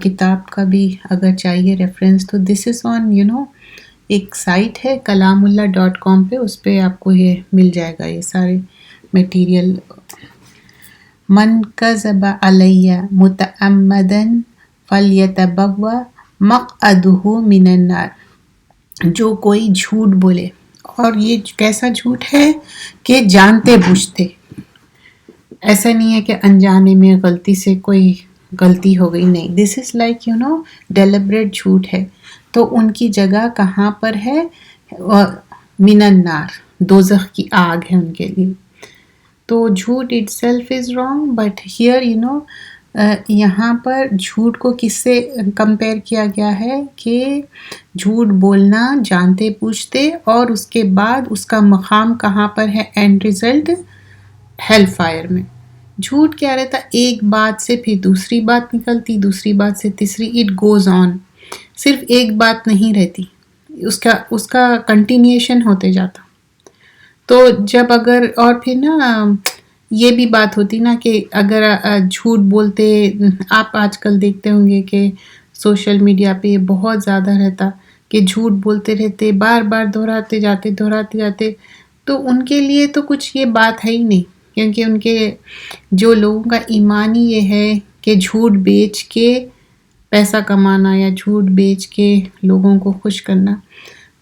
کتاب کا بھی اگر چاہیے ریفرنس تو دس از آن ایک سائٹ ہے kalamullah.com پہ، اس پہ آپ کو یہ مل جائے گا یہ سارے میٹیریل. من کذب علی متعمدا فلیتبوا مقعدہ من النار. جو کوئی جھوٹ بولے، اور یہ کیسا جھوٹ ہے کہ جانتے بوجھتے، ایسا نہیں ہے کہ انجانے میں غلطی سے کوئی غلطی ہو گئی، نہیں، دس از لائک ڈیلیبریٹ جھوٹ ہے. تو ان کی جگہ کہاں پر ہے؟ من النار، دوزخ کی آگ ہے ان کے لیے. تو جھوٹ it self is wrong, but here یہاں پر جھوٹ کو کس سے کمپیئر کیا گیا ہے کہ جھوٹ بولنا جانتے پوچھتے، اور اس کے بعد اس کا مقام کہاں پر ہے؟ اینڈ ریزلٹ ہیل فائر میں. جھوٹ کیا رہتا؟ ایک بات سے پھر دوسری بات نکلتی، دوسری بات سے تیسری، اٹ گوز آن. صرف ایک بات نہیں رہتی، اس کا کنٹینیوشن ہوتے جاتا. تو جب اگر اور پھر یہ بھی بات ہوتی کہ اگر جھوٹ بولتے، آپ آج کل دیکھتے ہوں گے کہ سوشل میڈیا پہ بہت زیادہ رہتا کہ جھوٹ بولتے رہتے، بار بار دہراتے جاتے، تو ان کے لیے تو کچھ یہ بات ہے ہی نہیں، کیونکہ ان کے جو لوگوں کا ایمان ہی یہ ہے کہ جھوٹ بیچ کے پیسہ کمانا یا جھوٹ بیچ کے لوگوں کو خوش کرنا.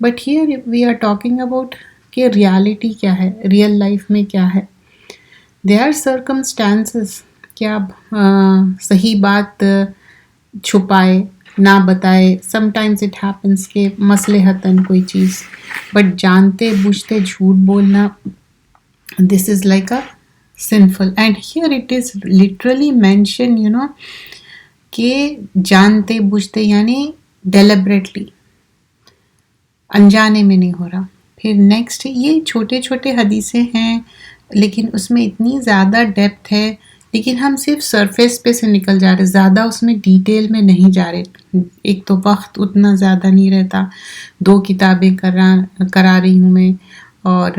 But here we are talking about کہ ریالٹی کیا ہے، ریئل لائف میں کیا ہے. دیر آر سرکمسٹانسز کہ آپ صحیح بات چھپائے نہ بتائے. سم ٹائمز اٹ ہیپنس کہ مصلحتاً کوئی چیز، بٹ جانتے بوجھتے جھوٹ بولنا، this is like a sinful. And here it is literally mentioned کہ جانتے بوجھتے یعنی deliberately، انجانے میں نہیں ہو رہا. پھر نیکسٹ، یہ چھوٹے چھوٹے حدیثیں ہیں لیکن اس میں اتنی زیادہ ڈیپتھ ہے، لیکن ہم صرف سرفیس پہ سے نکل جا رہے، زیادہ اس میں ڈیٹیل میں نہیں جا رہے. ایک تو وقت اتنا زیادہ نہیں رہتا، 2 کتابیں کرا رہی ہوں میں، اور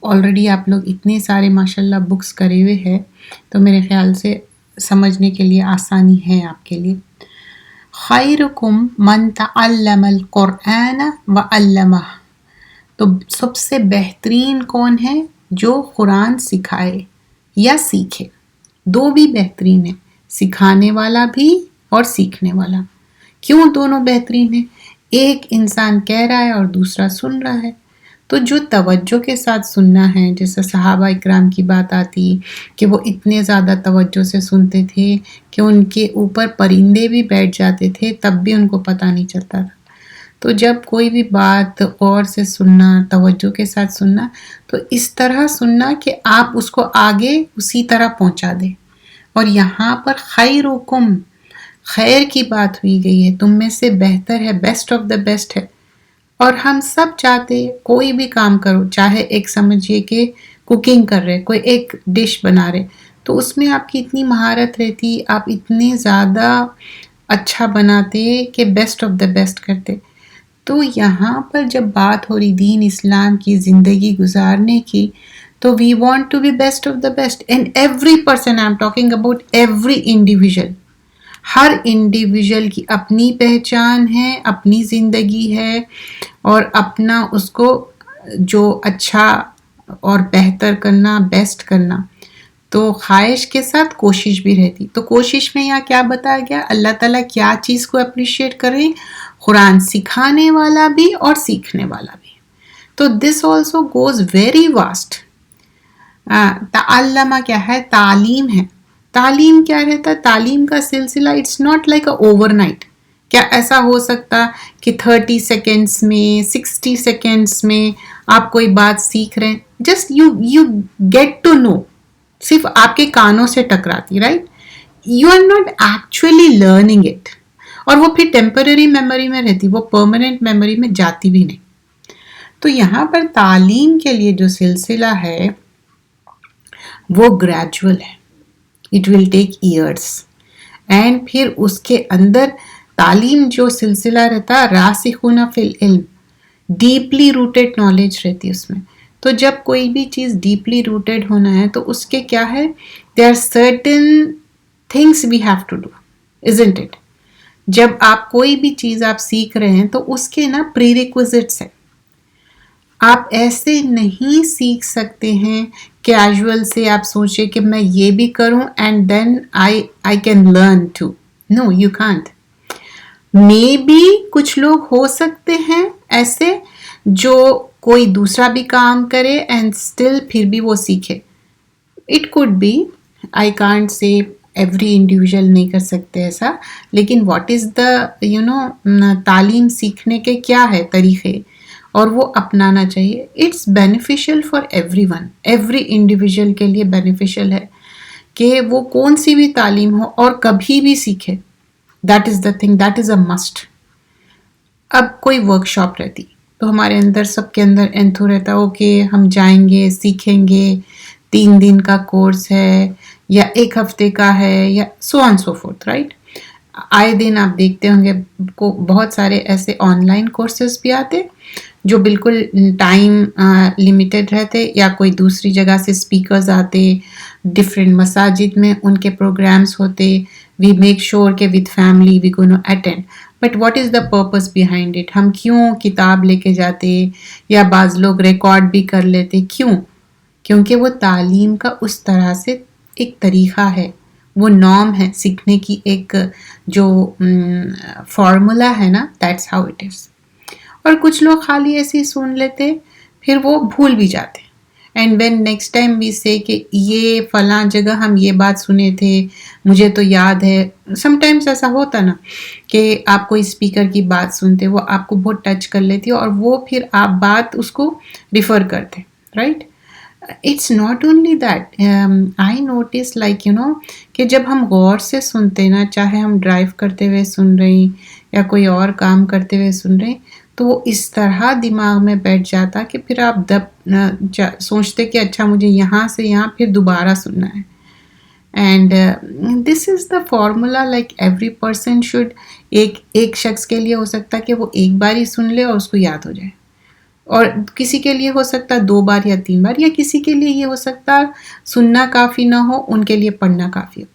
آلریڈی آپ لوگ اتنے سارے ماشاءاللہ بکس کرے ہوئے ہیں، تو میرے خیال سے سمجھنے کے لیے آسانی ہے آپ کے لیے. خیرکم من تعلم القرآن وعلمہ. تو سب سے بہترین کون ہے؟ جو قرآن سکھائے یا سیکھے. 2 بھی بہترین ہیں، سکھانے والا بھی اور سیکھنے والا. کیوں دونوں بہترین ہیں؟ ایک انسان کہہ رہا ہے اور دوسرا سن رہا ہے. تو جو توجہ کے ساتھ سننا ہے، جیسے صحابہ اکرام کی بات آتی کہ وہ اتنے زیادہ توجہ سے سنتے تھے کہ ان کے اوپر پرندے بھی بیٹھ جاتے تھے، تب بھی ان کو پتہ نہیں چلتا تھا. تو جب کوئی بھی بات غور سے سننا، توجہ کے ساتھ سننا، تو اس طرح سننا کہ آپ اس کو آگے اسی طرح پہنچا دیں. اور یہاں پر خیرکم، خیر کی بات ہوئی گئی ہے، تم میں سے بہتر ہے، بیسٹ آف دا بیسٹ ہے. اور ہم سب چاہتے کوئی بھی کام کرو، چاہے ایک سمجھیے کہ کوکنگ کر رہے، کوئی ایک ڈش بنا رہے، تو اس میں آپ کی اتنی مہارت رہتی، آپ اتنے زیادہ اچھا بناتے کہ بیسٹ آف دا بیسٹ کرتے. تو یہاں پر جب بات ہو رہی دین اسلام کی، زندگی گزارنے کی، تو we want to be best of the best. And every person, I am talking about every individual. ہر انڈیویژل کی اپنی پہچان ہے، اپنی زندگی ہے، اور اپنا اس کو جو اچھا اور بہتر کرنا، بیسٹ کرنا. تو خواہش کے ساتھ کوشش بھی رہتی. تو کوشش میں یہاں کیا بتایا گیا؟ اللہ تعالیٰ کیا چیز کو اپریشیٹ کریں؟ قرآن سکھانے والا بھی اور سیکھنے والا بھی. تو this also goes very vast. تعلمہ کیا ہے؟ تعلیم ہے. تعلیم کیا رہتا ہے؟ تعلیم کا سلسلہ it's not like a overnight. کیا ایسا ہو سکتا کہ 30 سیکنڈس میں، 60 سیکنڈس میں آپ کوئی بات سیکھ رہے ہیں؟ Just you get to know, صرف آپ کے کانوں سے ٹکراتی، right? You are not actually learning it. اور وہ پھر ٹیمپرری میموری میں رہتی، وہ پرماننٹ میموری میں جاتی بھی نہیں. تو یہاں پر تعلیم کے لیے جو سلسلہ ہے وہ گریجول ہے. It will take years. And پھر اس کے اندر تعلیم جو سلسلہ رہتا، راسخون فی العلم، ڈیپلی روٹیڈ نالج رہتی اس میں. تو جب کوئی بھی چیز ڈیپلی روٹیڈ ہونا ہے تو اس کے کیا ہے؟ There are certain things we have to do, isn't it? جب آپ کوئی بھی چیز آپ سیکھ رہے ہیں تو اس کے نا پری ریکوزٹس ہیں. آپ ایسے نہیں سیکھ سکتے ہیں کیجول سے آپ سوچے کہ میں یہ بھی کروں and then I can learn too. No you can't. Maybe کچھ لوگ ہو سکتے ہیں ایسے جو کوئی دوسرا بھی کام کرے اینڈ اسٹل پھر بھی وہ سیکھے. It could be. I can't say every individual نہیں کر سکتے ایسا. لیکن واٹ از دا تعلیم سیکھنے کے کیا ہے طریقے اور وہ اپنانا چاہیے. It's beneficial for every one. Every individual کے لیے بینیفیشیل ہے کہ وہ کون سی بھی تعلیم ہو اور کبھی بھی سیکھے. That is the thing, that is a must. اب کوئی ورک شاپ رہتی تو ہمارے اندر سب کے اندر انتھو رہتا اوکے ہم جائیں گے سیکھیں گے, 3 دن کا کورس ہے یا 1 ہفتے کا ہے یا سو آن سو فورتھ, رائٹ. آئے دن آپ دیکھتے ہوں گے بہت سارے ایسے آن لائن کورسز بھی آتے جو بالکل ٹائم لیمیٹڈ رہتے, یا کوئی دوسری جگہ سے اسپیکرز آتے, ڈفرینٹ مساجد میں ان کے پروگرامس ہوتے. وی میک شیور کہ with family we gonna attend. But what is the purpose behind it? ہم کیوں کتاب لے کے جاتے یا بعض لوگ ریکارڈ بھی کر لیتے, کیوں؟ کیونکہ وہ تعلیم کا اس طرح سے ایک طریقہ ہے, وہ نارم ہے سیکھنے کی, ایک جو فارمولا ہے نا, دیٹس ہاؤ اٹ از. اور کچھ لوگ خالی ایسے ہی سن لیتے پھر وہ بھول بھی جاتے. And when next time we say کہ یہ فلاں جگہ ہم یہ بات سنے تھے مجھے تو یاد ہے. سم ٹائمس ایسا ہوتا نا کہ آپ کوئی اسپیکر کی بات سنتے, وہ آپ کو بہت ٹچ کر لیتی اور وہ پھر آپ بات اس کو ریفر کرتے, right. It's not only that. I notice like کہ جب ہم غور سے سنتے نا, چاہے ہم ڈرائیو کرتے ہوئے سن رہے ہیں یا کوئی اور کام کرتے ہوئے سن رہے ہیں, تو وہ اس طرح دماغ میں بیٹھ جاتا کہ پھر آپ سوچتے کہ اچھا مجھے یہاں سے یہاں پھر دوبارہ سننا ہے. And this is the formula like every person should. ایک شخص کے لیے ہو سکتا کہ وہ ایک بار ہی سن لے اور اس کو یاد ہو جائے, اور کسی کے لیے ہو سکتا 2 بار یا 3 بار, یا کسی کے لیے یہ ہو سکتا سننا کافی نہ ہو, ان کے لیے پڑھنا کافی ہو.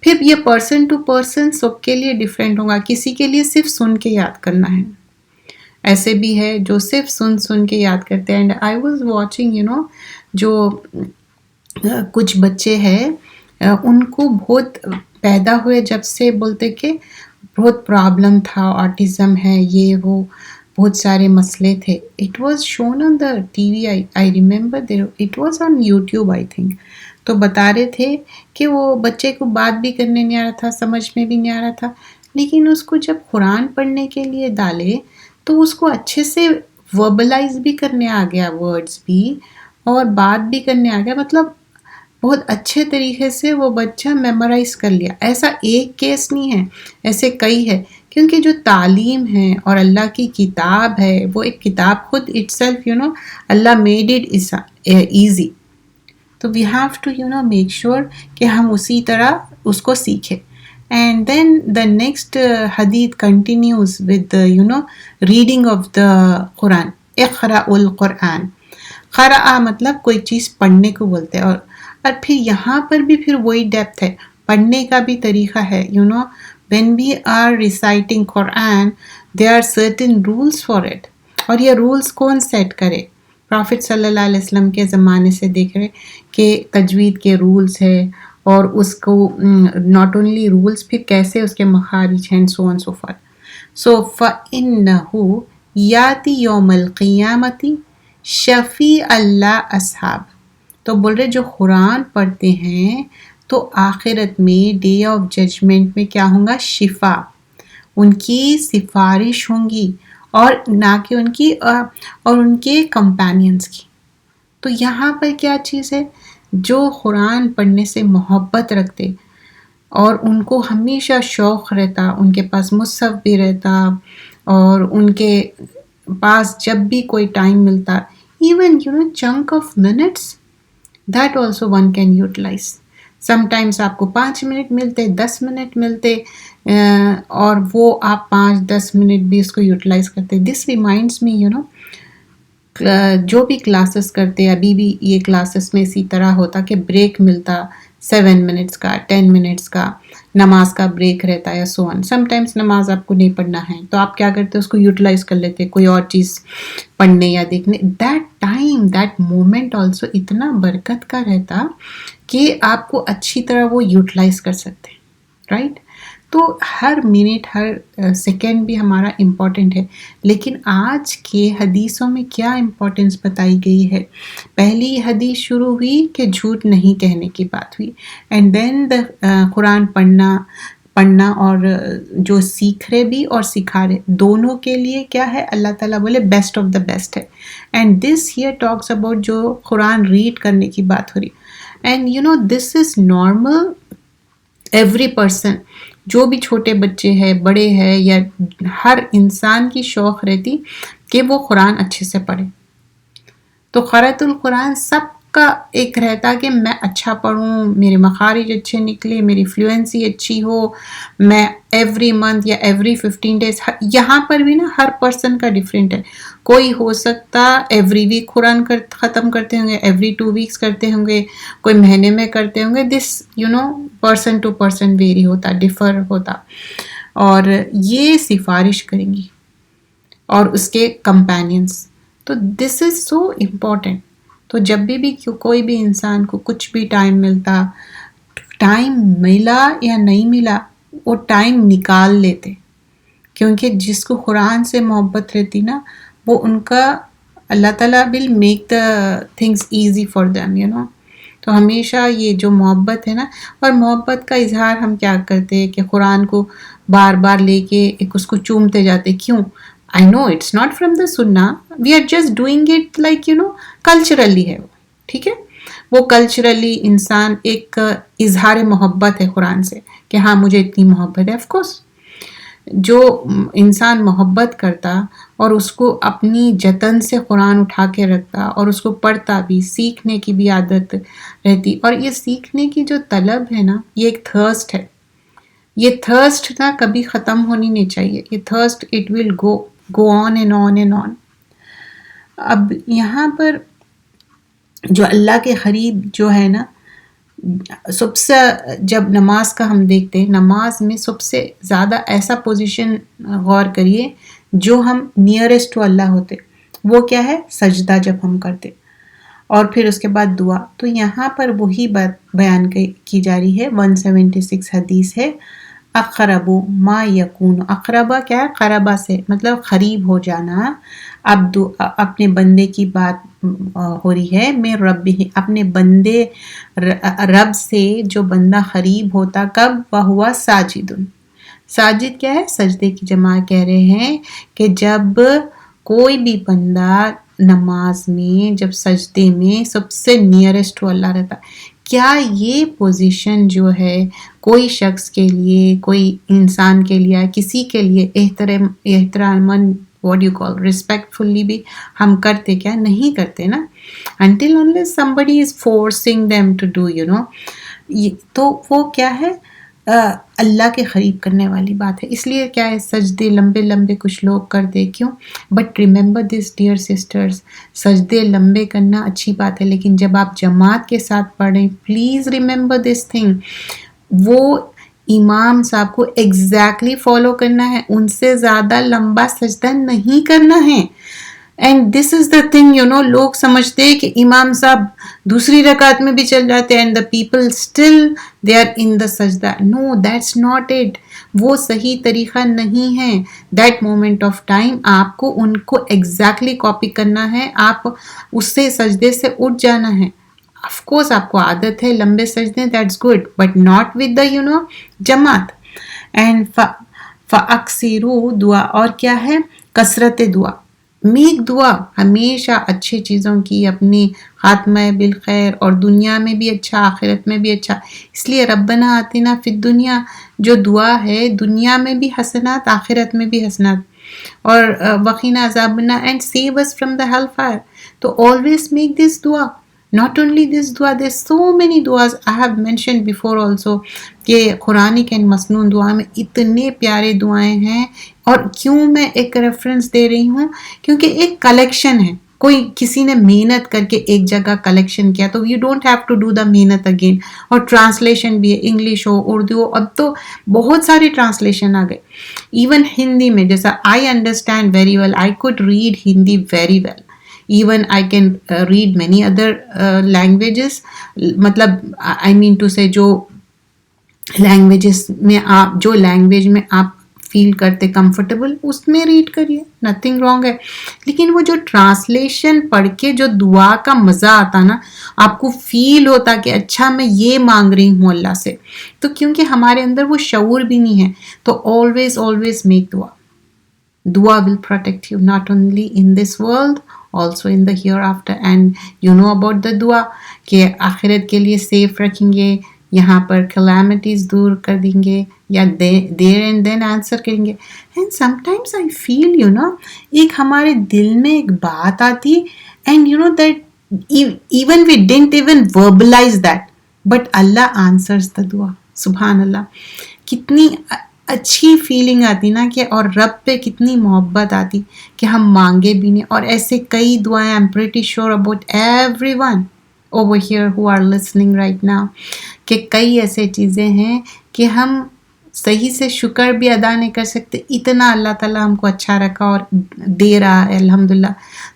پھر یہ پرسن ٹو پرسن سب کے لیے ڈفرینٹ ہوگا. کسی کے لیے صرف سن کے یاد کرنا ہے, ایسے بھی ہے جو صرف سن کے یاد کرتے ہیں. اینڈ آئی واز واچنگ جو کچھ بچے ہیں ان کو بہت پیدا ہوئے جب سے بولتے کہ بہت پرابلم تھا, آٹزم ہے, یہ وہ بہت سارے مسئلے تھے. It was shown on the T V, I remember it was on YouTube I think. تو بتا رہے تھے کہ وہ بچے کو بات بھی کرنے نہیں آ رہا تھا, سمجھ میں بھی نہیں آ رہا تھا, لیکن اس کو جب قرآن پڑھنے کے لیے ڈالے تو اس کو اچھے سے وربلائز بھی کرنے آ گیا, ورڈز بھی, اور بات بھی کرنے آ گیا. مطلب بہت اچھے طریقے سے وہ بچہ میمورائز کر لیا. ایسا ایک کیس نہیں ہے, ایسے کئی ہے, کیونکہ جو تعلیم ہے اور اللہ کی کتاب ہے وہ ایک کتاب خود itself Allah made it easy. تو we have to make sure کہ ہم اسی طرح اس کو سیکھیں. And then the next hadith continues with the reading of the Quran. اقرأ القرآن. قرأ مطلب کوئی چیز پڑھنے کو بولتے ہیں, اور پھر یہاں پر بھی پھر وہی ڈیپتھ ہے, پڑھنے کا بھی طریقہ ہے. when we are reciting Quran there are certain rules for it. اور یہ رولز کون سیٹ کرے؟ پرافٹ صلی اللہ علیہ وسلم کے زمانے سے دیکھ رہے کہ تجوید کے رولز ہے, اور اس کو ناٹ اونلی رولز, پھر کیسے اس کے مخارج ہیں, سو آن سو فارتھ. سو فَإِنَّهُ یاتی یوم القیامتی شفیع اللہ اصحاب. تو بول رہے جو قرآن پڑھتے ہیں تو آخرت میں ڈے آف ججمنٹ میں کیا ہوں گا؟ شفا, ان کی سفارش ہوں گی, اور نہ کہ ان کی اور ان کے کمپینینز کی. تو یہاں پر کیا چیز ہے؟ جو قرآن پڑھنے سے محبت رکھتے اور ان کو ہمیشہ شوق رہتا, ان کے پاس مصحف بھی رہتا, اور ان کے پاس جب بھی کوئی ٹائم ملتا, even chunk of minutes, that also one can utilise. Sometimes آپ کو 5 منٹ ملتے, 10 منٹ ملتے, اور وہ آپ 5-10 منٹ بھی اس کو یوٹیلائز کرتے. دس ریمائنڈس می جو بھی کلاسز کرتے, ابھی بھی یہ کلاسز میں اسی طرح ہوتا کہ بریک ملتا 7 منٹس کا 10 منٹس کا نماز کا بریک رہتا ہے سو آن. سم ٹائمس نماز آپ کو نہیں پڑھنا ہے تو آپ کیا کرتے اس کو یوٹیلائز کر لیتے کوئی اور چیز پڑھنے یا دیکھنے. That time that moment also اتنا برکت کا رہتا کہ آپ کو اچھی طرح وہ یوٹیلائز کر سکتے رائٹ. تو ہر منٹ ہر سیکنڈ بھی ہمارا امپورٹنٹ ہے. لیکن آج کے حدیثوں میں کیا امپورٹنس بتائی گئی ہے؟ پہلی حدیث شروع ہوئی کہ جھوٹ نہیں کہنے کی بات ہوئی، اینڈ دین قرآن پڑھنا اور جو سیکھ رہے بھی اور سکھا رہے دونوں کے لیے کیا ہے، اللہ تعالیٰ بولے بیسٹ آف دا بیسٹ ہے. And this here talks about جو قرآن ریڈ کرنے کی بات ہو رہی. And you know this is normal. Every person جو بھی چھوٹے بچے ہے بڑے ہے یا ہر انسان کی شوق رہتی کہ وہ قرآن اچھے سے پڑھے. تو قرأت القرآن سب کا ایک رہتا کہ میں اچھا پڑھوں، میرے مخارج اچھے نکلے، میری فلوئنسی اچھی ہو، میں ایوری منتھ یا ایوری 15 days. یہاں پر بھی نا ہر پرسن کا ڈفرینٹ ہے. کوئی ہو سکتا ایوری ویک قرآن ختم کرتے ہوں گے، ایوری 2 weeks کرتے ہوں گے، کوئی مہینے میں کرتے ہوں گے. This person to person very ہوتا، ڈفر ہوتا. اور یہ سفارش کریں گی اور اس کے کمپینینس. تو دس از سو امپورٹنٹ. تو جب بھی کوئی بھی انسان کو کچھ بھی ٹائم ملتا، ٹائم ملا یا نہیں ملا وہ ٹائم نکال لیتے، کیونکہ جس کو قرآن سے محبت رہتی نا وہ ان کا اللہ تعالیٰ will make the things easy for them تو ہمیشہ یہ جو محبت ہے نا، اور محبت کا اظہار ہم کیا کرتے ہیں کہ قرآن کو بار بار لے کے ایک اس کو چومتے جاتے. کیوں؟ I know it's not from the sunnah, we are just doing it like culturally ہے وہ. ٹھیک ہے، وہ کلچرلی انسان ایک اظہار محبت ہے قرآن سے کہ ہاں مجھے اتنی محبت ہے. آف کورس جو انسان محبت کرتا اور اس کو اپنی جتن سے قرآن اٹھا کے رکھتا اور اس کو پڑھتا بھی، سیکھنے کی بھی عادت رہتی. اور یہ سیکھنے کی جو طلب ہے نا یہ ایک تھرسٹ ہے. یہ تھرسٹ نا کبھی ختم ہونی نہیں چاہیے. یہ thirst it will go on and on and on. اب یہاں پر جو اللہ کے قریب جو ہے نا، سب سے جب نماز کا ہم دیکھتے ہیں، نماز میں سب سے زیادہ ایسا پوزیشن غور کریے جو ہم نیئرسٹ ٹو اللہ ہوتے، وہ کیا ہے؟ سجدہ جب ہم کرتے، اور پھر اس کے بعد دعا. تو یہاں پر وہی بات بیان کی جا رہی ہے. 176 حدیث ہے. اقرب ما یکون، اقربا کیا ہے؟ قربا سے مطلب قریب ہو جانا. اب اپنے بندے کی بات ہو رہی ہے. میں رب ہی، اپنے بندے رب سے جو بندہ قریب ہوتا کب؟ وہوا ساجد. ساجد کیا ہے؟ سجدے کی جمع کہہ رہے ہیں کہ جب کوئی بھی بندہ نماز میں جب سجدے میں سب سے نیئرسٹ ٹو اللہ رہتا. کیا یہ پوزیشن جو ہے کوئی شخص کے لیے، کوئی انسان کے لیے، کسی کے لیے احتراماً what you call respectfully بھی ہم کرتے کیا؟ نہیں کرتے نا. until unless somebody is forcing them to do تو وہ کیا ہے؟ اللہ کے قریب کرنے والی بات ہے. اس لیے کیا ہے؟ سجدے لمبے لمبے کچھ لوگ کرتے. کیوں؟ But remember this dear sisters, سجدے لمبے کرنا اچھی بات ہے، لیکن جب آپ جماعت کے ساتھ پڑھیں پلیز ریممبر دس تھنگ، وہ امام صاحب کو ایگزیکٹلی فالو کرنا ہے، ان سے زیادہ لمبا سجدہ نہیں کرنا ہے. And this is the thing لوگ سمجھتے ہیں کہ امام صاحب دوسری رکعت میں بھی چل جاتے ہیں and the people still they are in the سجدہ. No, that's not it. وہ صحیح طریقہ نہیں ہے. دیٹ مومنٹ آف ٹائم آپ کو ان کو ایگزیکٹلی کاپی کرنا ہے، آپ اس سے سجدے سے اٹھ جانا ہے. آف کورس آپ کو عادت ہے لمبے سجدے، that's good, but not with the جماعت. اینڈ فاکثروا دعا، اور کیا ہے؟ کثرت دعا. میک دعا ہمیشہ اچھے چیزوں کی، اپنی خاتمہ بالخیر، اور دنیا میں بھی اچھا، آخرت میں بھی اچھا. اس لیے ربنا آتنا فی الدنیا جو دعا ہے، دنیا میں بھی حسنات، آخرت میں بھی حسنات، اور وقنا عذاب النار and save us from the hellfire. تو always make this دعا. Not only this dua, there's so many duas I have mentioned before also کہ قرآنک and مسنون دعا میں اتنے پیارے دعائیں ہیں. اور کیوں میں ایک ریفرنس دے رہی ہوں؟ کیونکہ ایک کلیکشن ہے. کوئی کسی نے محنت کر کے ایک جگہ کلیکشن کیا تو you don't have to do the محنت اگین. اور ٹرانسلیشن بھی ہے, انگلش ہو اردو ہو, اب تو بہت سارے ٹرانسلیشن آ گئے. ایون ہندی میں جیسا I understand very well, I could read Hindi very well. Even I can read many other languages. مطلب I mean to say جو لینگویجز میں آپ, جو لینگویج میں آپ فیل کرتے کمفرٹیبل اس میں ریڈ کریے, نتھنگ رانگ ہے. لیکن وہ جو ٹرانسلیشن پڑھ کے جو دعا کا مزہ آتا نا, آپ کو فیل ہوتا کہ اچھا میں یہ مانگ رہی ہوں اللہ سے, تو کیونکہ ہمارے اندر وہ شعور بھی نہیں ہے. تو always میک دعا. Dua will protect you not only in this world, also in the hereafter. And you know about the dua کہ آخرت کے لیے سیف رکھیں گے, یہاں پر calamities دور کر دیں گے, یا there and then answer کریں گے. And sometimes I feel, ایک ہمارے دل میں ایک بات آتی, and you know that even we didn't even verbalize that, but Allah answers the dua. سبحان اللہ, کتنی اچھی فیلنگ آتی نا کہ, اور رب پہ کتنی محبت آتی کہ ہم مانگے بھی نہیں. اور ایسے کئی دعائیں, I'm pretty sure about everyone over here who are listening right now, کہ کئی ایسے چیزیں ہیں کہ ہم صحیح سے شکر بھی ادا نہیں کر سکتے, اتنا اللہ تعالیٰ ہم کو اچھا رکھا اور دے رہا ہے الحمدللہ.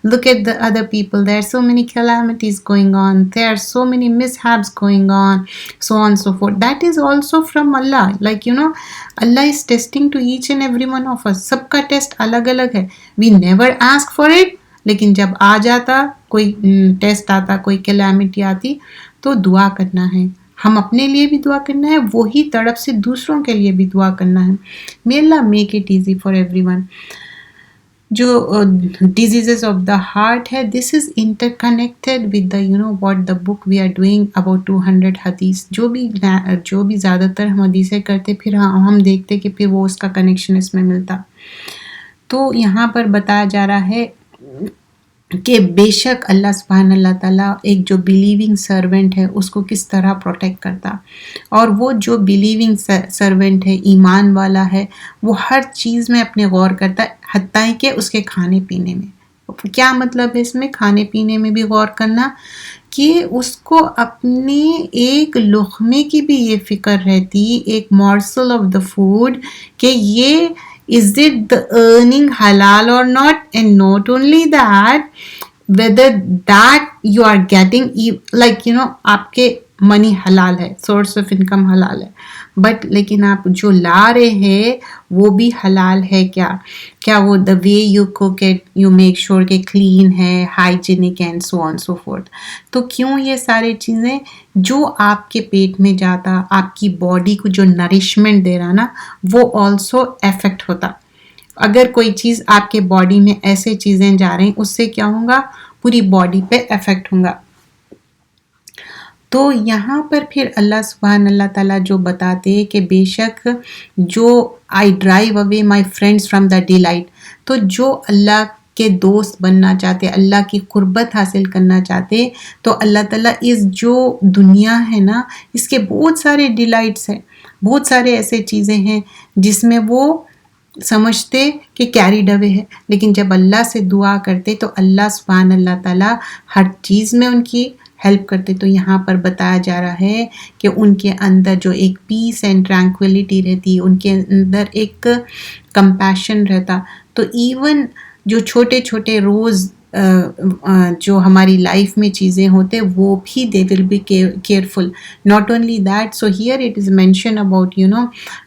Look at the other people, there are so many calamities going on, there are so many mishaps going on, so on so forth. That is also from Allah. Like Allah is testing to each and every one of us. سب کا test الگ الگ ہے. We never ask for it, لیکن جب آ جاتا, کوئی test آتا, کوئی کیلیمٹی آتی, تو دعا کرنا ہے. ہم اپنے لیے بھی دعا کرنا ہے, وہی تڑپ سے دوسروں کے لیے بھی دعا کرنا ہے. May Allah make it easy for everyone. جو diseases of the heart ہے, this is interconnected with the what the book we are doing about 200 حدیث. جو بھی زیادہ تر ہم حدیثیں کرتے, پھر ہم دیکھتے کہ پھر وہ اس کا کنیکشن اس میں ملتا. تو یہاں پر بتایا جا رہا ہے کہ بے شک اللہ سبحانہ اللہ تعالیٰ ایک جو بلیونگ سرونٹ ہے اس کو کس طرح پروٹیکٹ کرتا. اور وہ جو بلیونگ سرونٹ ہے, ایمان والا ہے, وہ ہر چیز میں اپنے غور کرتا ہے, حتیٰ کہ اس کے کھانے پینے میں. کیا مطلب ہے اس میں کھانے پینے میں بھی غور کرنا, کہ اس کو اپنے ایک لقمے کی بھی یہ فکر رہتی, ایک morsel of the food, کہ یہ is it the earning halal or not, and not only that, whether that you are getting like آپ کے منی حلال ہے, سورس آف انکم حلال ہے, بٹ لیکن آپ جو لا رہے ہیں وہ بھی حلال ہے کیا وہ the way you cook it, you make sure کہ clean ہے, hygienic and so on so forth. تو کیوں یہ سارے چیزیں جو آپ کے پیٹ میں جاتا, آپ کی باڈی کو جو نرشمنٹ دے رہا نا, وہ also افیکٹ ہوتا. اگر کوئی چیز آپ کے باڈی میں ایسے چیزیں جا رہی, اس سے کیا ہوگا, پوری باڈی پہ افیکٹ ہوگا. تو یہاں پر پھر اللہ سبحانہ اللہ تعالیٰ جو بتاتے کہ بے شک جو I drive away my friends from the delight, تو جو اللہ کے دوست بننا چاہتے, اللہ کی قربت حاصل کرنا چاہتے, تو اللہ تعالیٰ اس جو دنیا ہے نا, اس کے بہت سارے ڈیلائٹس ہیں, بہت سارے ایسے چیزیں ہیں جس میں وہ سمجھتے کہ کیریڈ اوے ہے. لیکن جب اللہ سے دعا کرتے تو اللہ سبحانہ اللہ تعالیٰ ہر چیز میں ان کی ہیلپ کرتے. تو یہاں پر بتایا جا رہا ہے کہ ان کے اندر جو ایک پیس اینڈ ٹرانکویلٹی رہتی, ان کے اندر ایک کمپیشن رہتا. تو ایون جو چھوٹے چھوٹے روز جو ہماری لائف میں چیزیں ہوتے, وہ بھی they will be careful. Not only that, so here it is mentioned about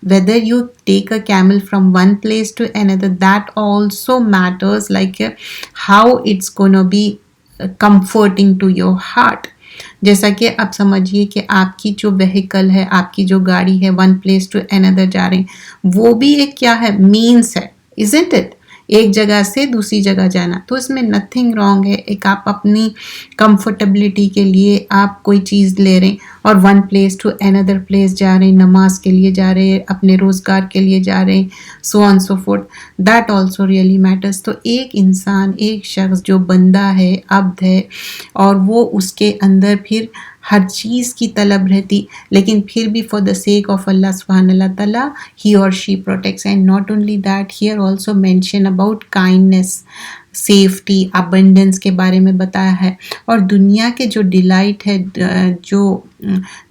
whether you take a camel from one place to another, that also matters, like how it's gonna be comforting to your heart. جیسا کہ اب سمجھیے کہ آپ کی جو vehicle ہے, آپ کی جو گاڑی ہے, ون پلیس ٹو اندر جا رہے ہیں, وہ بھی ایک کیا ہے, مینس ہے, isn't it? ایک جگہ سے دوسری جگہ جانا, تو اس میں نتھنگ رانگ ہے. ایک آپ اپنی کمفرٹیبلٹی کے لیے آپ کوئی چیز لے رہے ہیں اور one place to another place جا رہے ہیں, نماز کے لیے جا رہے ہیں, اپنے روزگار کے لیے جا رہے ہیں, so on so forth, that also really matters. تو ایک انسان, ایک شخص جو بندہ ہے, عبد ہے, اور وہ اس کے اندر پھر ہر چیز کی طلب رہتی, لیکن پھر بھی فار دا سیک آف اللہ سبحانہ اللہ تعالیٰ ہی اور she protects. And not only that, here also mention about kindness. Safety, abundance کے بارے میں بتایا ہے، اور دنیا کے جو ڈیلائٹ ہے، جو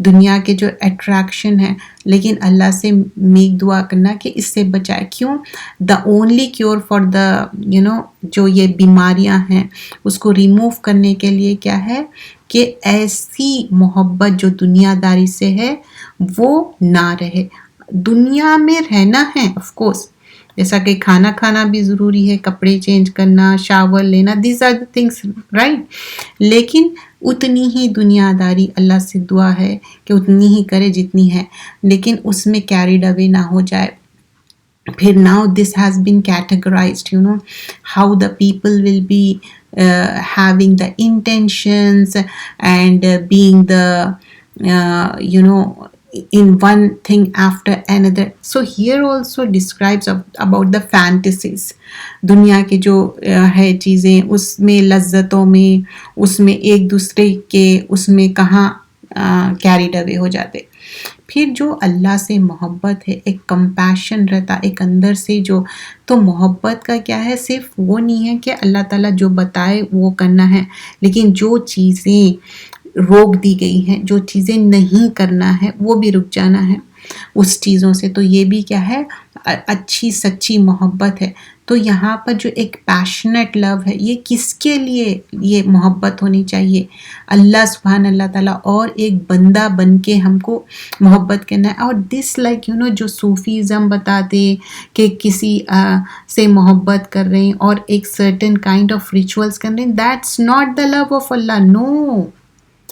دنیا کے جو اٹریکشن ہے، لیکن اللہ سے نیک دعا کرنا کہ اس سے بچائے. کیوں؟ The only cure for the جو یہ بیماریاں ہیں اس کو ریموو کرنے کے لیے کیا ہے کہ ایسی محبت جو دنیا داری سے ہے وہ نہ رہے. دنیا میں رہنا ہے آف کورس، جیسا کہ کھانا کھانا بھی ضروری ہے، کپڑے چینج کرنا، شاور لینا، these are the things right, لیکن اتنی ہی دنیا داری اللہ سے دعا ہے کہ اتنی ہی کرے جتنی ہے، لیکن اس میں کیریڈ اوے نہ ہو جائے. پھر now this has been categorized, how the people will be having the intentions and being the in one thing after another. So here also describes about the fantasies. دنیا کے جو ہے چیزیں، اس میں لذتوں میں، اس میں ایک دوسرے کے اس میں کہاں کیریڈ اوے ہو جاتے. پھر جو اللہ سے محبت ہے، ایک کمپیشن رہتا ایک اندر سے جو، تو محبت کا کیا ہے، صرف وہ نہیں ہے کہ اللہ تعالیٰ جو بتائے وہ کرنا ہے، لیکن جو چیزیں روک دی گئی ہیں، جو چیزیں نہیں کرنا ہے وہ بھی رک جانا ہے اس چیزوں سے. تو یہ بھی کیا ہے، اچھی سچی محبت ہے. تو یہاں پر جو ایک پیشنیٹ لو ہے، یہ کس کے لیے یہ محبت ہونی چاہیے؟ اللہ سبحان اللہ تعالیٰ اور ایک بندہ بن کے ہم کو محبت کرنا ہے. اور دس لائک جو صوفیزم بتاتے کہ کسی سے محبت کر رہے ہیں اور ایک سرٹن کائنڈ آف ریچولس کر رہے ہیں، that's not the love of Allah. No,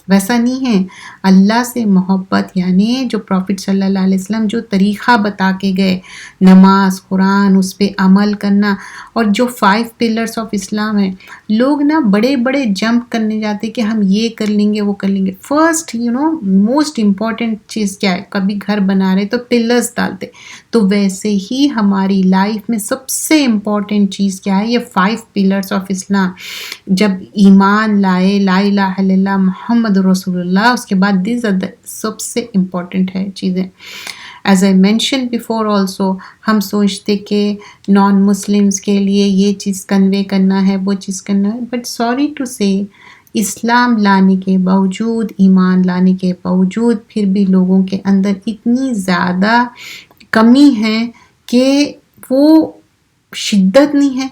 ویسا نہیں ہے. اللہ سے محبت یعنی جو پروفٹ صلی اللہ علیہ وسلم جو طریقہ بتا کے گئے، نماز، قرآن، اس پہ عمل کرنا، اور جو 5 پلرز آف اسلام ہیں. لوگ بڑے بڑے جمپ کرنے جاتے کہ ہم یہ کر لیں گے وہ کر لیں گے. فرسٹ موسٹ امپورٹنٹ چیز کیا ہے؟ کبھی گھر بنا رہے تو پلرز ڈالتے. تو ویسے ہی ہماری لائف میں سب سے امپورٹنٹ چیز کیا ہے؟ یہ 5 پلرز آف اسلام. جب ایمان لائے، لا الہ الا اللہ محمد رسول اللہ، اس کے بعد دیز آر سب سے امپورٹنٹ ہے چیزیں. As I mention before also, ہم سوچتے کہ نان مسلمس کے لیے یہ چیز کنوے کرنا ہے، وہ چیز کرنا ہے، بٹ سوری ٹو سے اسلام لانے کے باوجود، ایمان لانے کے باوجود، پھر بھی لوگوں کے اندر اتنی زیادہ کمی ہے کہ وہ شدت نہیں ہے،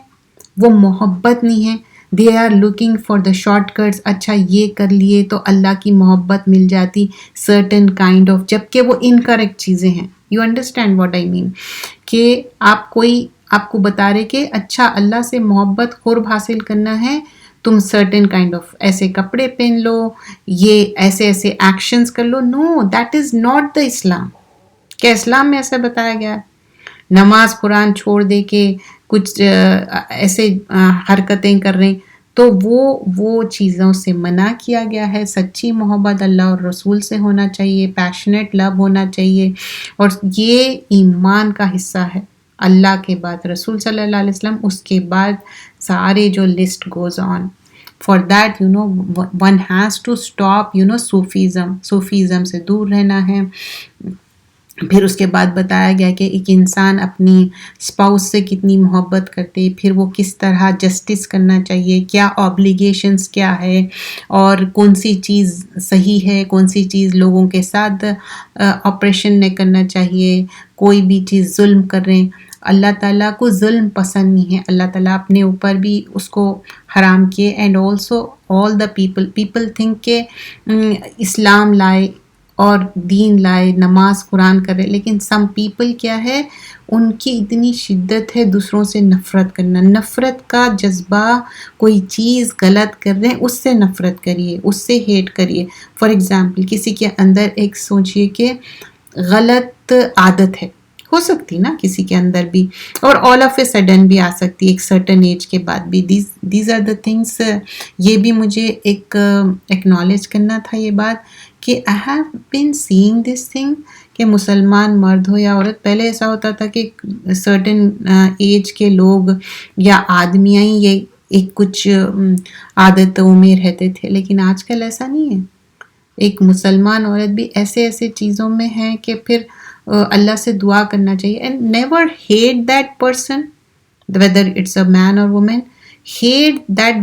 وہ محبت نہیں ہے. They are looking for the shortcuts. اچھا یہ کر لیے تو اللہ کی محبت مل جاتی، سرٹن کائنڈ آف، جبکہ وہ انکریکٹ چیزیں ہیں. یو انڈرسٹینڈ واٹ آئی مین؟ کہ آپ کو بتا رہے کہ اچھا اللہ سے محبت، قرب حاصل کرنا ہے، تم سرٹن کائنڈ آف ایسے کپڑے پہن لو، یہ ایسے ایسے ایکشنز کر لو. نو، دیٹ از ناٹ دا اسلام. کیا اسلام میں ایسا بتایا گیا ہے؟ نماز قرآن چھوڑ دے کے کچھ ایسے حرکتیں کر رہے ہیں، تو وہ چیزوں سے منع کیا گیا ہے. سچی محبت اللہ اور رسول سے ہونا چاہیے، پیشنیٹ لو ہونا چاہیے، اور یہ ایمان کا حصہ ہے. اللہ کے بعد رسول صلی اللہ علیہ وسلم، اس کے بعد سارے جو list goes on. For that one has to stop Sufism سے دور رہنا ہے. پھر اس کے بعد بتایا گیا کہ ایک انسان اپنی اسپاؤس سے کتنی محبت کرتے، پھر وہ کس طرح جسٹس کرنا چاہیے، کیا آبلیگیشنز کیا ہے، اور کون سی چیز صحیح ہے، کون سی چیز لوگوں کے ساتھ آپریشن نہیں کرنا چاہیے، کوئی بھی چیز ظلم کر رہے ہیں. اللہ تعالیٰ کو ظلم پسند نہیں ہے. اللہ تعالیٰ اپنے اوپر بھی اس کو حرام کیے. And also all the people think کہ اسلام لائے اور دین لائے، نماز قرآن کرے، لیکن سم پیپل کیا ہے، ان کی اتنی شدت ہے دوسروں سے نفرت کرنا. نفرت کا جذبہ، کوئی چیز غلط کر رہے ہیں اس سے نفرت کریے، اس سے ہیٹ کریے. فار ایگزامپل کسی کے اندر ایک سوچیے کہ غلط عادت ہے، ہو سکتی نا کسی کے اندر بھی، اور آل آف اے سڈن بھی آ سکتی ایک سرٹن ایج کے بعد بھی. These are the things. یہ بھی مجھے ایک ایکنالج کرنا تھا یہ بات کہ I have been saying this thing کہ مسلمان مرد ہو یا عورت، پہلے ایسا ہوتا تھا کہ سرٹن ایج کے لوگ یا آدمیاں ہی یہ ایک کچھ عادتوں میں رہتے تھے، لیکن آج کل ایسا نہیں ہے. ایک مسلمان عورت بھی ایسے چیزوں میں ہے کہ پھر اللہ سے دعا کرنا چاہیے. And never hate that person whether it's a man or woman. hate that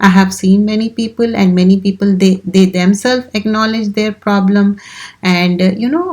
I have seen many people, and many people they themselves acknowledge their problem, and you know,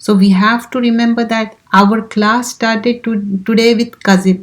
So we have to remember that our class started today with kazib,